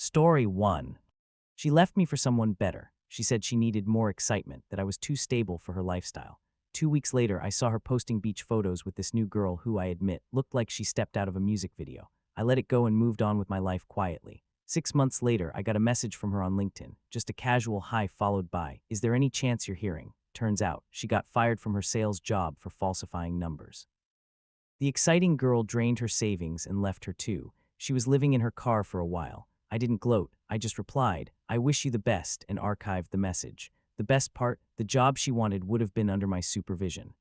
Story 1. She left me for someone better. She said she needed more excitement, that I was too stable for her lifestyle. 2 weeks later, I saw her posting beach photos with this new girl who, I admit, looked like she stepped out of a music video. I let it go and moved on with my life quietly. 6 months later, I got a message from her on LinkedIn, just a casual hi followed by, "Is there any chance you're hearing?" Turns out, she got fired from her sales job for falsifying numbers. The exciting girl drained her savings and left her too. She was living in her car for a while. I didn't gloat, I just replied, "I wish you the best," and archived the message. The best part, the job she wanted would have been under my supervision.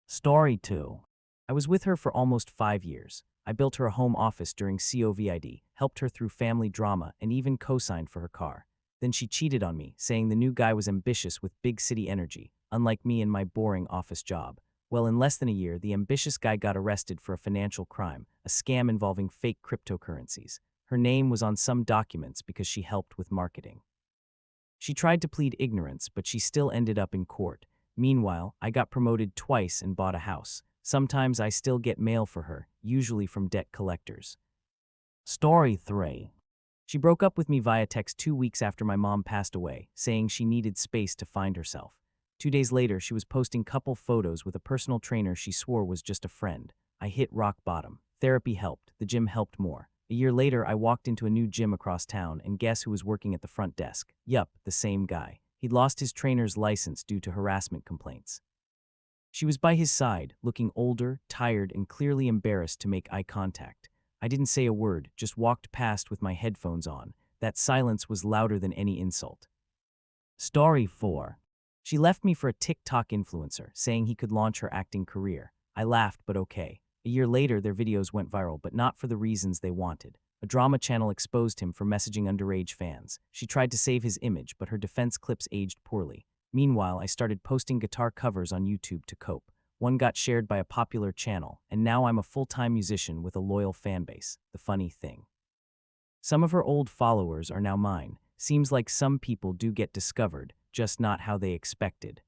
Story 2. I was with her for almost 5 years. I built her a home office during COVID, helped her through family drama, and even co-signed for her car. Then she cheated on me, saying the new guy was ambitious with big city energy, unlike me and my boring office job. Well, in less than a year, the ambitious guy got arrested for a financial crime, a scam involving fake cryptocurrencies. Her name was on some documents because she helped with marketing. She tried to plead ignorance, but she still ended up in court. Meanwhile, I got promoted twice and bought a house. Sometimes I still get mail for her, usually from debt collectors. Story 3. She broke up with me via text 2 weeks after my mom passed away, saying she needed space to find herself. 2 days later, she was posting couple photos with a personal trainer she swore was just a friend. I hit rock bottom. Therapy helped. The gym helped more. A year later, I walked into a new gym across town, and guess who was working at the front desk? Yup, the same guy. He'd lost his trainer's license due to harassment complaints. She was by his side, looking older, tired, and clearly embarrassed to make eye contact. I didn't say a word, just walked past with my headphones on. That silence was louder than any insult. Story 4. She left me for a TikTok influencer, saying he could launch her acting career. I laughed, but okay. A year later, their videos went viral, but not for the reasons they wanted. A drama channel exposed him for messaging underage fans. She tried to save his image, but her defense clips aged poorly. Meanwhile, I started posting guitar covers on YouTube to cope. One got shared by a popular channel, and now I'm a full-time musician with a loyal fanbase. The funny thing. Some of her old followers are now mine. Seems like some people do get discovered, just not how they expected.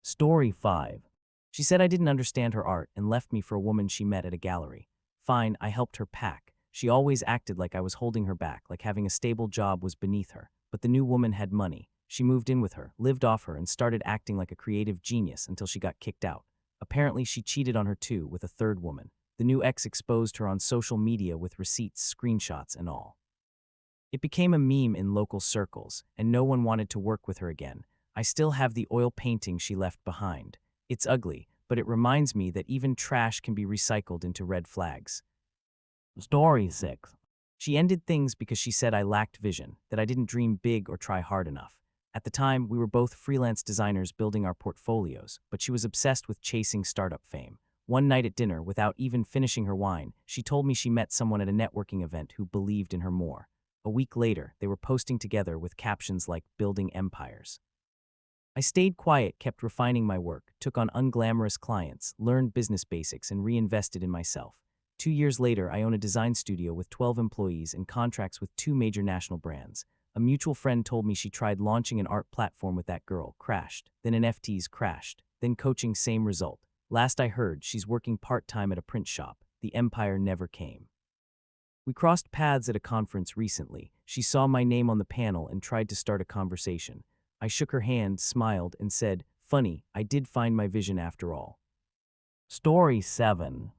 Story 5. She said I didn't understand her art and left me for a woman she met at a gallery. Fine, I helped her pack. She always acted like I was holding her back, like having a stable job was beneath her. But the new woman had money. She moved in with her, lived off her, and started acting like a creative genius until she got kicked out. Apparently, she cheated on her too, with a third woman. The new ex exposed her on social media with receipts, screenshots, and all. It became a meme in local circles, and no one wanted to work with her again. I still have the oil painting she left behind. It's ugly, but it reminds me that even trash can be recycled into red flags. Story 6. She ended things because she said I lacked vision, that I didn't dream big or try hard enough. At the time, we were both freelance designers building our portfolios, but she was obsessed with chasing startup fame. One night at dinner, without even finishing her wine, she told me she met someone at a networking event who believed in her more. A week later, they were posting together with captions like "building empires." I stayed quiet, kept refining my work, took on unglamorous clients, learned business basics, and reinvested in myself. 2 years later, I own a design studio with 12 employees and contracts with 2 major national brands. A mutual friend told me she tried launching an art platform with that girl, crashed. Then NFTs crashed. Then coaching, same result. Last I heard, she's working part-time at a print shop. The empire never came. We crossed paths at a conference recently. She saw my name on the panel and tried to start a conversation. I shook her hand, smiled, and said, "Funny, I did find my vision after all." Story 7.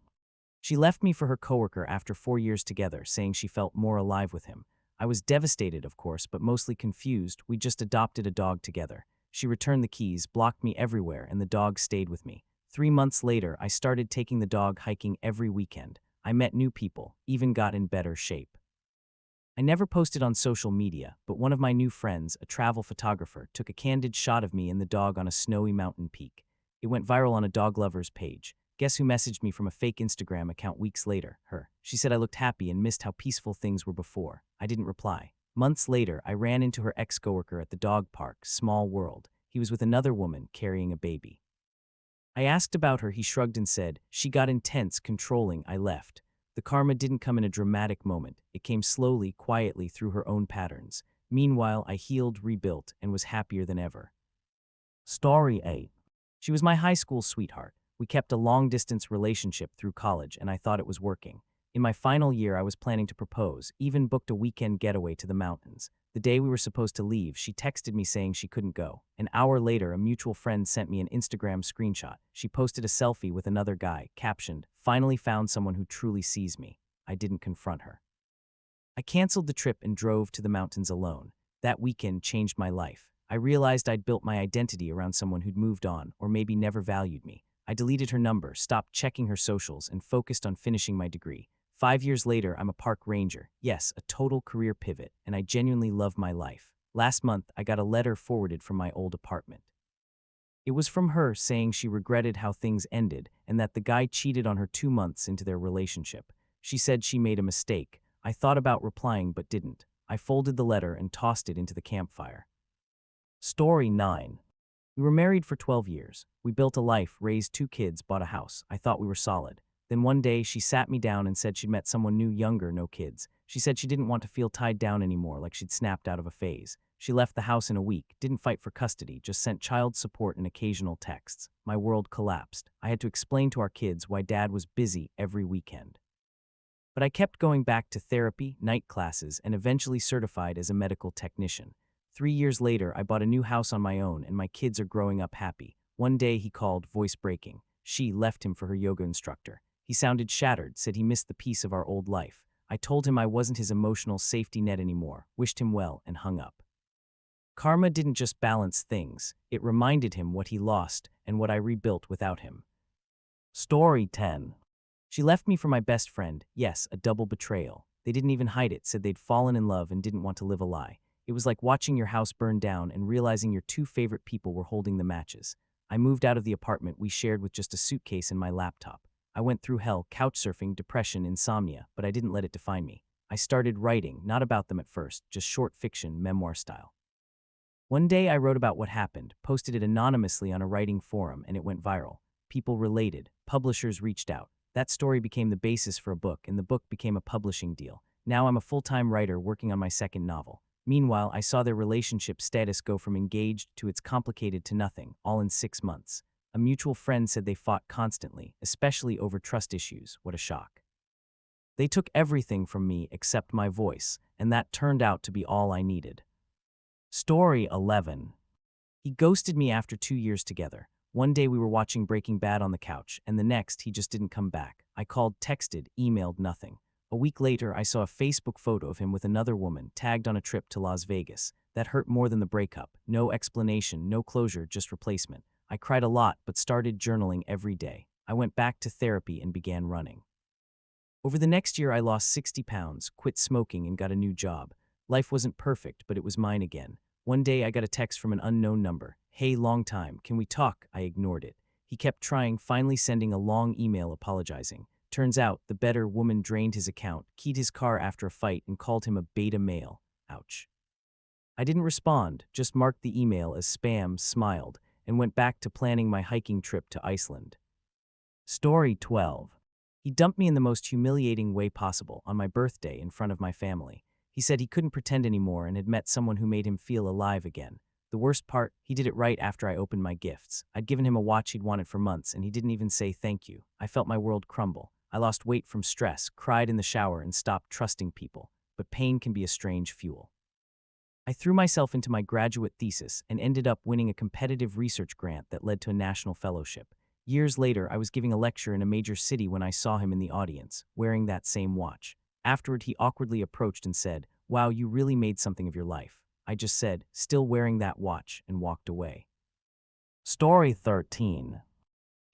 She left me for her coworker after 4 years together, saying she felt more alive with him. I was devastated, of course, but mostly confused. We just adopted a dog together. She returned the keys, blocked me everywhere, and the dog stayed with me. 3 months later, I started taking the dog hiking every weekend. I met new people, even got in better shape. I never posted on social media, but one of my new friends, a travel photographer, took a candid shot of me and the dog on a snowy mountain peak. It went viral on a dog lover's page. Guess who messaged me from a fake Instagram account weeks later? Her. She said I looked happy and missed how peaceful things were before. I didn't reply. Months later, I ran into her ex-coworker at the dog park, small world. He was with another woman carrying a baby. I asked about her, he shrugged and said, "She got intense, controlling, I left." The karma didn't come in a dramatic moment. It came slowly, quietly through her own patterns. Meanwhile, I healed, rebuilt, and was happier than ever. Story 8. She was my high school sweetheart. We kept a long-distance relationship through college, and I thought it was working. In my final year, I was planning to propose, even booked a weekend getaway to the mountains. The day we were supposed to leave, she texted me saying she couldn't go. An hour later, a mutual friend sent me an Instagram screenshot. She posted a selfie with another guy, captioned, "Finally found someone who truly sees me." I didn't confront her. I canceled the trip and drove to the mountains alone. That weekend changed my life. I realized I'd built my identity around someone who'd moved on, or maybe never valued me. I deleted her number, stopped checking her socials, and focused on finishing my degree. 5 years later, I'm a park ranger. Yes, a total career pivot, and I genuinely love my life. Last month, I got a letter forwarded from my old apartment. It was from her saying she regretted how things ended and that the guy cheated on her 2 months into their relationship. She said she made a mistake. I thought about replying but didn't. I folded the letter and tossed it into the campfire. Story 9. We were married for 12 years. We built a life, raised 2 kids, bought a house. I thought we were solid. Then one day, she sat me down and said she'd met someone new, younger, no kids. She said she didn't want to feel tied down anymore, like she'd snapped out of a phase. She left the house in a week, didn't fight for custody, just sent child support and occasional texts. My world collapsed. I had to explain to our kids why Dad was busy every weekend. But I kept going back to therapy, night classes, and eventually certified as a medical technician. 3 years later, I bought a new house on my own, and my kids are growing up happy. One day, he called, voice breaking. She left him for her yoga instructor. He sounded shattered, said he missed the peace of our old life. I told him I wasn't his emotional safety net anymore, wished him well, and hung up. Karma didn't just balance things, it reminded him what he lost and what I rebuilt without him. Story 10. She left me for my best friend. Yes, a double betrayal. They didn't even hide it, said they'd fallen in love and didn't want to live a lie. It was like watching your house burn down and realizing your 2 favorite people were holding the matches. I moved out of the apartment we shared with just a suitcase and my laptop. I went through hell, couch surfing, depression, insomnia, but I didn't let it define me. I started writing, not about them at first, just short fiction, memoir style. One day I wrote about what happened, posted it anonymously on a writing forum, and it went viral. People related, publishers reached out. That story became the basis for a book, and the book became a publishing deal. Now I'm a full-time writer working on my second novel. Meanwhile, I saw their relationship status go from engaged to it's complicated to nothing, all in 6 months. A mutual friend said they fought constantly, especially over trust issues. What a shock. They took everything from me except my voice, and that turned out to be all I needed. Story 11. He ghosted me after 2 years together. One day we were watching Breaking Bad on the couch, and the next he just didn't come back. I called, texted, emailed, nothing. A week later, I saw a Facebook photo of him with another woman, tagged on a trip to Las Vegas. That hurt more than the breakup. No explanation, no closure, just replacement. I cried a lot, but started journaling every day. I went back to therapy and began running. Over the next year, I lost 60 pounds, quit smoking, and got a new job. Life wasn't perfect, but it was mine again. One day, I got a text from an unknown number. "Hey, long time, can we talk?" I ignored it. He kept trying, finally sending a long email apologizing. Turns out, the better woman drained his account, keyed his car after a fight, and called him a beta male. Ouch. I didn't respond, just marked the email as spam, smiled, and went back to planning my hiking trip to Iceland. Story 12. He dumped me in the most humiliating way possible, on my birthday in front of my family. He said he couldn't pretend anymore and had met someone who made him feel alive again. The worst part, he did it right after I opened my gifts. I'd given him a watch he'd wanted for months, and he didn't even say thank you. I felt my world crumble. I lost weight from stress, cried in the shower, and stopped trusting people. But pain can be a strange fuel. I threw myself into my graduate thesis and ended up winning a competitive research grant that led to a national fellowship. Years later, I was giving a lecture in a major city when I saw him in the audience, wearing that same watch. Afterward, he awkwardly approached and said, "Wow, you really made something of your life." I just said, "Still wearing that watch," and walked away. Story 13.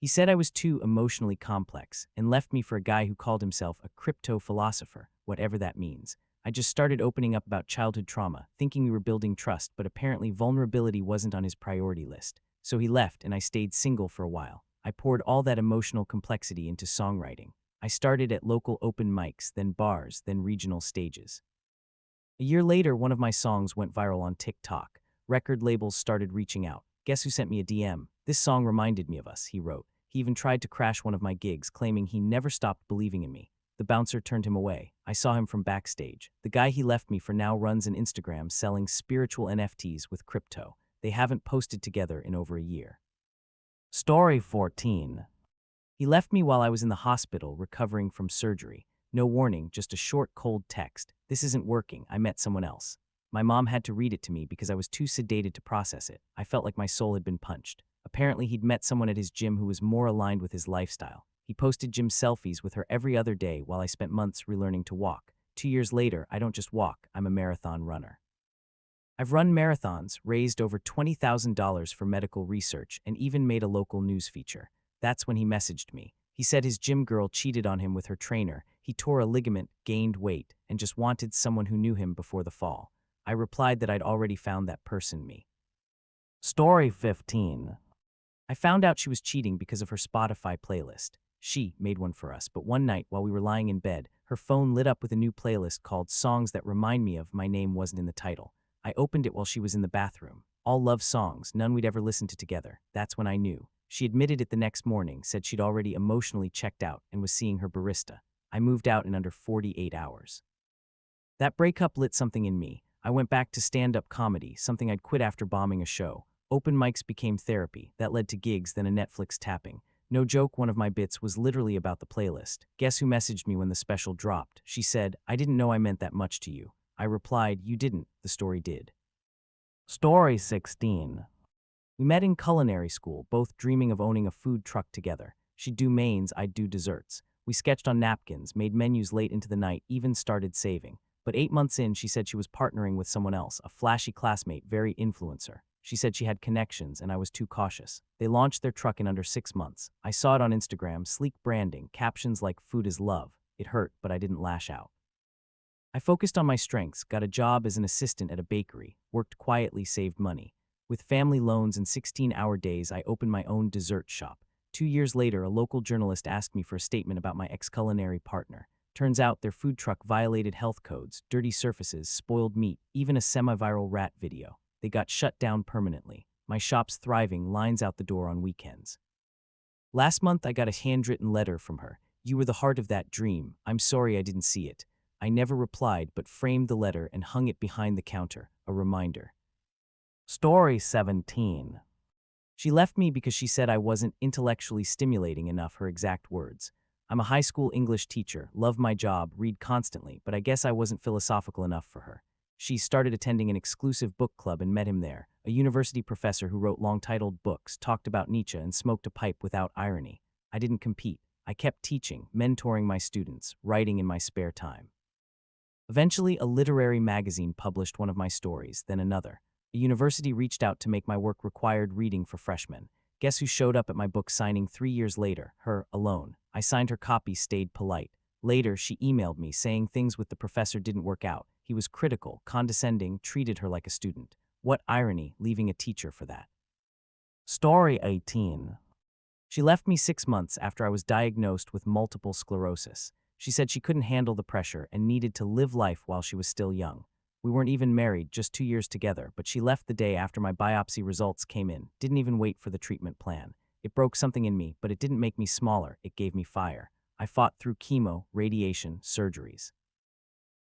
He said I was too emotionally complex and left me for a guy who called himself a crypto philosopher, whatever that means. I just started opening up about childhood trauma, thinking we were building trust, but apparently vulnerability wasn't on his priority list. So he left and I stayed single for a while. I poured all that emotional complexity into songwriting. I started at local open mics, then bars, then regional stages. A year later, one of my songs went viral on TikTok. Record labels started reaching out. "Guess who sent me a DM? This song reminded me of us," he wrote. He even tried to crash one of my gigs, claiming he never stopped believing in me. The bouncer turned him away. I saw him from backstage. The guy he left me for now runs an Instagram selling spiritual NFTs with crypto. They haven't posted together in over a year. Story 14. He left me while I was in the hospital recovering from surgery. No warning, just a short, cold text. This isn't working. I met someone else. My mom had to read it to me because I was too sedated to process it. I felt like my soul had been punched. Apparently, he'd met someone at his gym who was more aligned with his lifestyle. He posted gym selfies with her every other day while I spent months relearning to walk. 2 years later, I don't just walk, I'm a marathon runner. I've run marathons, raised over $20,000 for medical research, and even made a local news feature. That's when he messaged me. He said his gym girl cheated on him with her trainer, he tore a ligament, gained weight, and just wanted someone who knew him before the fall. I replied that I'd already found that person me. Story 15. I found out she was cheating because of her Spotify playlist. She made one for us, but one night while we were lying in bed, her phone lit up with a new playlist called Songs That Remind Me of. My name wasn't in the title. I opened it while she was in the bathroom. All love songs, none we'd ever listened to together. That's when I knew. She admitted it the next morning, said she'd already emotionally checked out and was seeing her barista. I moved out in under 48 hours. That breakup lit something in me. I went back to stand-up comedy, something I'd quit after bombing a show. Open mics became therapy. That led to gigs, then a Netflix tapping. No joke, one of my bits was literally about the playlist. Guess who messaged me when the special dropped? She said, "I didn't know I meant that much to you." I replied, "You didn't, the story did." Story 16. We met in culinary school, both dreaming of owning a food truck together. She'd do mains, I'd do desserts. We sketched on napkins, made menus late into the night, even started saving. But 8 months in, she said she was partnering with someone else, a flashy classmate, very influencer. She said she had connections, and I was too cautious. They launched their truck in under 6 months. I saw it on Instagram, sleek branding, captions like "food is love." It hurt, but I didn't lash out. I focused on my strengths, got a job as an assistant at a bakery, worked quietly, saved money. With family loans and 16-hour days, I opened my own dessert shop. 2 years later, a local journalist asked me for a statement about my ex-culinary partner. Turns out their food truck violated health codes, dirty surfaces, spoiled meat, even a semi-viral rat video. They got shut down permanently. My shop's thriving, lines out the door on weekends. Last month, I got a handwritten letter from her. "You were the heart of that dream. I'm sorry I didn't see it." I never replied, but framed the letter and hung it behind the counter, a reminder. Story 17. She left me because she said I wasn't intellectually stimulating enough, her exact words. I'm a high school English teacher, love my job, read constantly, but I guess I wasn't philosophical enough for her. She started attending an exclusive book club and met him there, a university professor who wrote long-titled books, talked about Nietzsche, and smoked a pipe without irony. I didn't compete. I kept teaching, mentoring my students, writing in my spare time. Eventually, a literary magazine published one of my stories, then another. A university reached out to make my work required reading for freshmen. Guess who showed up at my book signing 3 years later? Her, alone. I signed her copy, stayed polite. Later, she emailed me saying things with the professor didn't work out. He was critical, condescending, treated her like a student. What irony, leaving a teacher for that. Story 18. She left me 6 months after I was diagnosed with multiple sclerosis. She said she couldn't handle the pressure and needed to live life while she was still young. We weren't even married, just 2 years together, but she left the day after my biopsy results came in, didn't even wait for the treatment plan. It broke something in me, but it didn't make me smaller, it gave me fire. I fought through chemo, radiation, surgeries.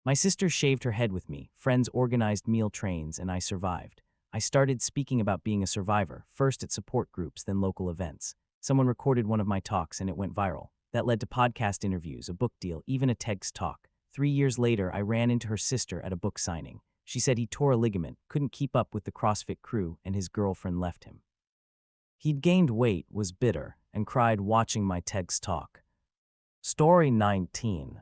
My sister shaved her head with me, friends organized meal trains, and I survived. I started speaking about being a survivor, first at support groups, then local events. Someone recorded one of my talks and it went viral. That led to podcast interviews, a book deal, even a TEDx talk. 3 years later, I ran into her sister at a book signing. She said he tore a ligament, couldn't keep up with the CrossFit crew, and his girlfriend left him. He'd gained weight, was bitter, and cried watching my TEDx talk. Story 19.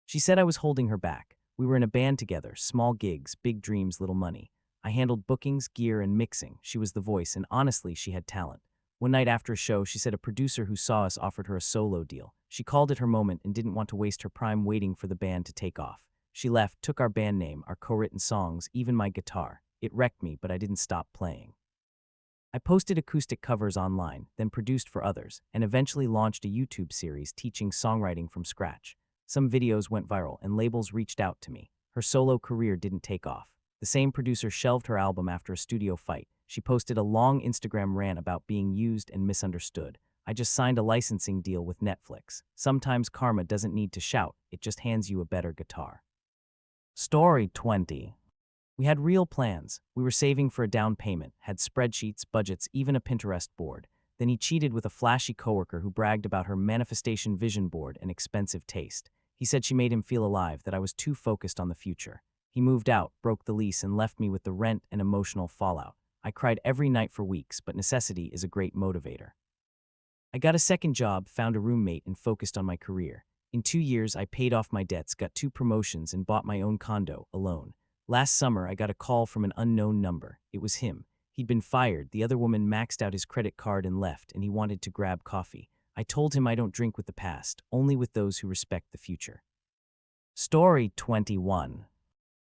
She said I was holding her back. We were in a band together, small gigs, big dreams, little money. I handled bookings, gear, and mixing. She was the voice, and honestly, she had talent. One night after a show, she said a producer who saw us offered her a solo deal. She called it her moment and didn't want to waste her prime waiting for the band to take off. She left, took our band name, our co-written songs, even my guitar. It wrecked me, but I didn't stop playing. I posted acoustic covers online, then produced for others, and eventually launched a YouTube series teaching songwriting from scratch. Some videos went viral, and labels reached out to me. Her solo career didn't take off. The same producer shelved her album after a studio fight. She posted a long Instagram rant about being used and misunderstood. I just signed a licensing deal with Netflix. Sometimes karma doesn't need to shout, it just hands you a better guitar. Story 20. We had real plans. We were saving for a down payment, had spreadsheets, budgets, even a Pinterest board. Then he cheated with a flashy coworker who bragged about her manifestation vision board and expensive taste. He said she made him feel alive, that I was too focused on the future. He moved out, broke the lease, and left me with the rent and emotional fallout. I cried every night for weeks, but necessity is a great motivator. I got a second job, found a roommate, and focused on my career. In 2 years, I paid off my debts, got 2 promotions, and bought my own condo, alone. Last summer, I got a call from an unknown number. It was him. He'd been fired, the other woman maxed out his credit card and left, and he wanted to grab coffee. I told him I don't drink with the past, only with those who respect the future. Story 21.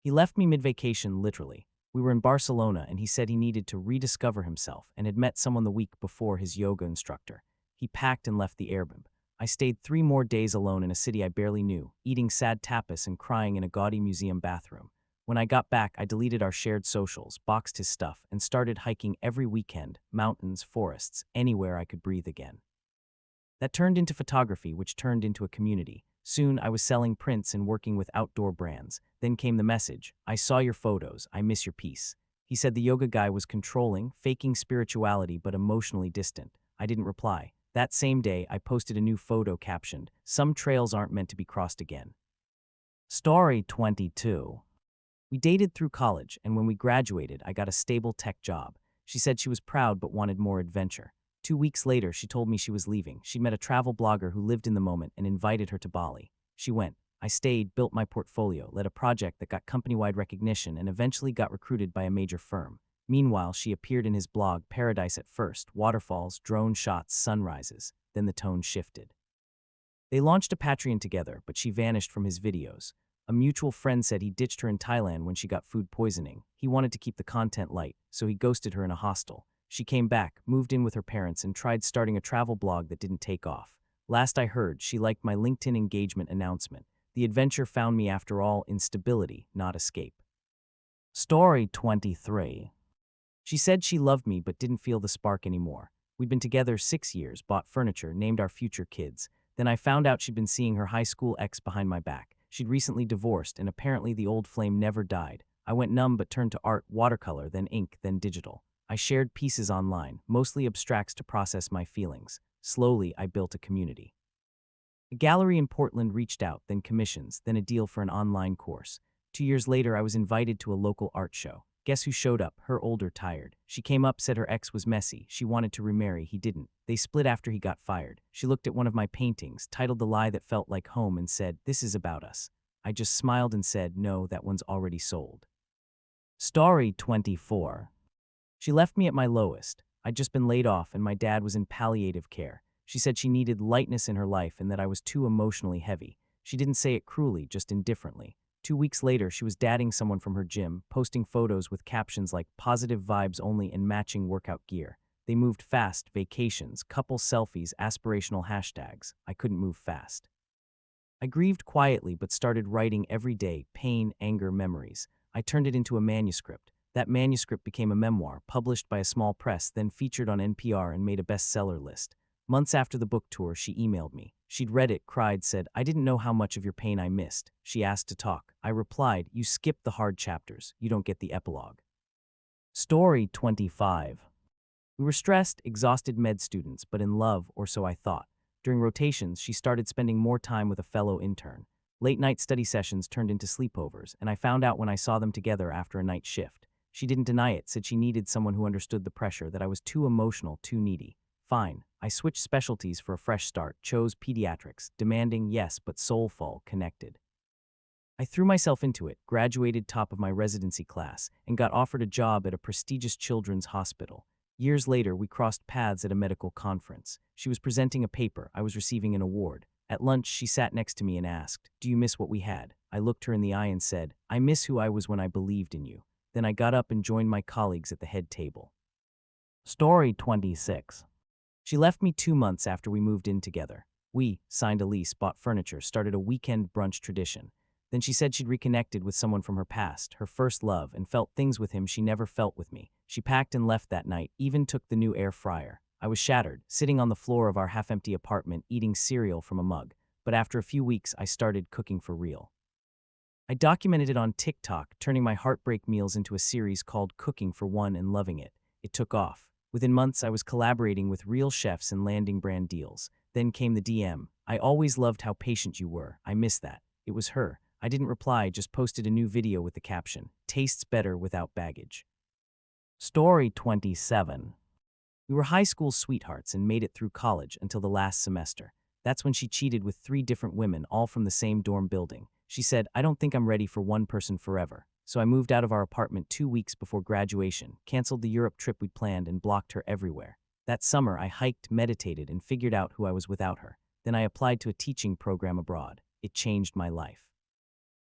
He left me mid-vacation, literally. We were in Barcelona, and he said he needed to rediscover himself and had met someone the week before, his yoga instructor. He packed and left the Airbnb. I stayed 3 more days alone in a city I barely knew, eating sad tapas and crying in a gaudy museum bathroom. When I got back, I deleted our shared socials, boxed his stuff, and started hiking every weekend, mountains, forests, anywhere I could breathe again. That turned into photography, which turned into a community. Soon, I was selling prints and working with outdoor brands. Then came the message, "I saw your photos, I miss your peace." He said the yoga guy was controlling, faking spirituality but emotionally distant. I didn't reply. That same day, I posted a new photo captioned, "Some trails aren't meant to be crossed again." Story 22. We dated through college, and when we graduated, I got a stable tech job. She said she was proud but wanted more adventure. 2 weeks later, she told me she was leaving. She'd met a travel blogger who lived in the moment and invited her to Bali. She went. I stayed, built my portfolio, led a project that got company-wide recognition, and eventually got recruited by a major firm. Meanwhile, she appeared in his blog, Paradise at first, waterfalls, drone shots, sunrises. Then the tone shifted. They launched a Patreon together, but she vanished from his videos. A mutual friend said he ditched her in Thailand when she got food poisoning. He wanted to keep the content light, so he ghosted her in a hostel. She came back, moved in with her parents, and tried starting a travel blog that didn't take off. Last I heard, she liked my LinkedIn engagement announcement. The adventure found me after all in stability, not escape. Story 23. She said she loved me but didn't feel the spark anymore. We'd been together 6 years, bought furniture, named our future kids. Then I found out she'd been seeing her high school ex behind my back. She'd recently divorced, and apparently the old flame never died. I went numb but turned to art, watercolor, then ink, then digital. I shared pieces online, mostly abstracts, to process my feelings. Slowly, I built a community. A gallery in Portland reached out, then commissions, then a deal for an online course. 2 years later, I was invited to a local art show. Guess who showed up? Her older, tired. She came up, said her ex was messy. She wanted to remarry. He didn't. They split after he got fired. She looked at one of my paintings, titled The Lie That Felt Like Home, and said, "This is about us." I just smiled and said, "No, that one's already sold." Story 24. She left me at my lowest. I'd just been laid off, and my dad was in palliative care. She said she needed lightness in her life and that I was too emotionally heavy. She didn't say it cruelly, just indifferently. 2 weeks later, she was dating someone from her gym, posting photos with captions like "positive vibes only" and matching workout gear. They moved fast, vacations, couple selfies, aspirational hashtags. I couldn't move fast. I grieved quietly but started writing every day, pain, anger, memories. I turned it into a manuscript. That manuscript became a memoir, published by a small press, then featured on NPR and made a bestseller list. Months after the book tour, she emailed me. She'd read it, cried, said, "I didn't know how much of your pain I missed." She asked to talk. I replied, "You skipped the hard chapters. You don't get the epilogue." Story 25. We were stressed, exhausted med students, but in love, or so I thought. During rotations, she started spending more time with a fellow intern. Late-night study sessions turned into sleepovers, and I found out when I saw them together after a night shift. She didn't deny it, said she needed someone who understood the pressure, that I was too emotional, too needy. Fine. I switched specialties for a fresh start, chose pediatrics, demanding, yes, but soulful, connected. I threw myself into it, graduated top of my residency class, and got offered a job at a prestigious children's hospital. Years later, we crossed paths at a medical conference. She was presenting a paper, I was receiving an award. At lunch, she sat next to me and asked, "Do you miss what we had?" I looked her in the eye and said, "I miss who I was when I believed in you." Then I got up and joined my colleagues at the head table. Story 26. She left me 2 months after we moved in together. We signed a lease, bought furniture, started a weekend brunch tradition. Then she said she'd reconnected with someone from her past, her first love, and felt things with him she never felt with me. She packed and left that night, even took the new air fryer. I was shattered, sitting on the floor of our half-empty apartment, eating cereal from a mug. But after a few weeks, I started cooking for real. I documented it on TikTok, turning my heartbreak meals into a series called Cooking for One and loving it. It took off. Within months, I was collaborating with real chefs and landing brand deals. Then came the DM. I always loved how patient you were. I miss that. It was her. I didn't reply, just posted a new video with the caption, "Tastes better without baggage." Story 27. We were high school sweethearts and made it through college until the last semester. That's when she cheated with 3 different women, all from the same dorm building. She said, "I don't think I'm ready for one person forever." So I moved out of our apartment 2 weeks before graduation, canceled the Europe trip we'd planned, and blocked her everywhere. That summer, I hiked, meditated, and figured out who I was without her. Then I applied to a teaching program abroad. It changed my life.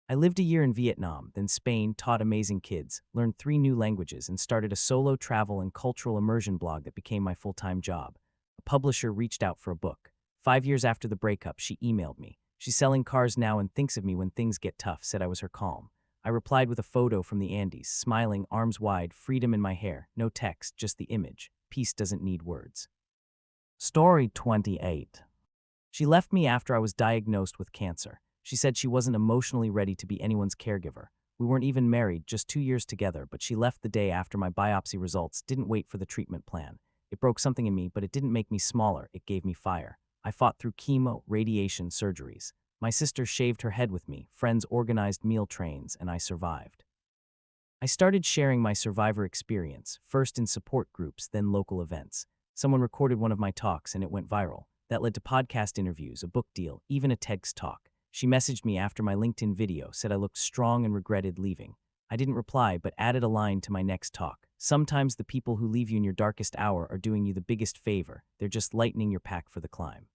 I lived a year in Vietnam, then Spain, taught amazing kids, learned 3 new languages, and started a solo travel and cultural immersion blog that became my full-time job. A publisher reached out for a book. 5 years after the breakup, she emailed me. "She's selling cars now and thinks of me when things get tough," said I was her calm. I replied with a photo from the Andes, smiling, arms wide, freedom in my hair. No text, just the image. Peace doesn't need words. Story 28. She left me after I was diagnosed with cancer. She said she wasn't emotionally ready to be anyone's caregiver. We weren't even married, just 2 years together, but she left the day after my biopsy results, didn't wait for the treatment plan. It broke something in me, but it didn't make me smaller, it gave me fire. I fought through chemo, radiation, surgeries. My sister shaved her head with me, friends organized meal trains, and I survived. I started sharing my survivor experience, first in support groups, then local events. Someone recorded one of my talks and it went viral. That led to podcast interviews, a book deal, even a TEDx talk. She messaged me after my LinkedIn video, said I looked strong and regretted leaving. I didn't reply, but added a line to my next talk. Sometimes the people who leave you in your darkest hour are doing you the biggest favor. They're just lightening your pack for the climb.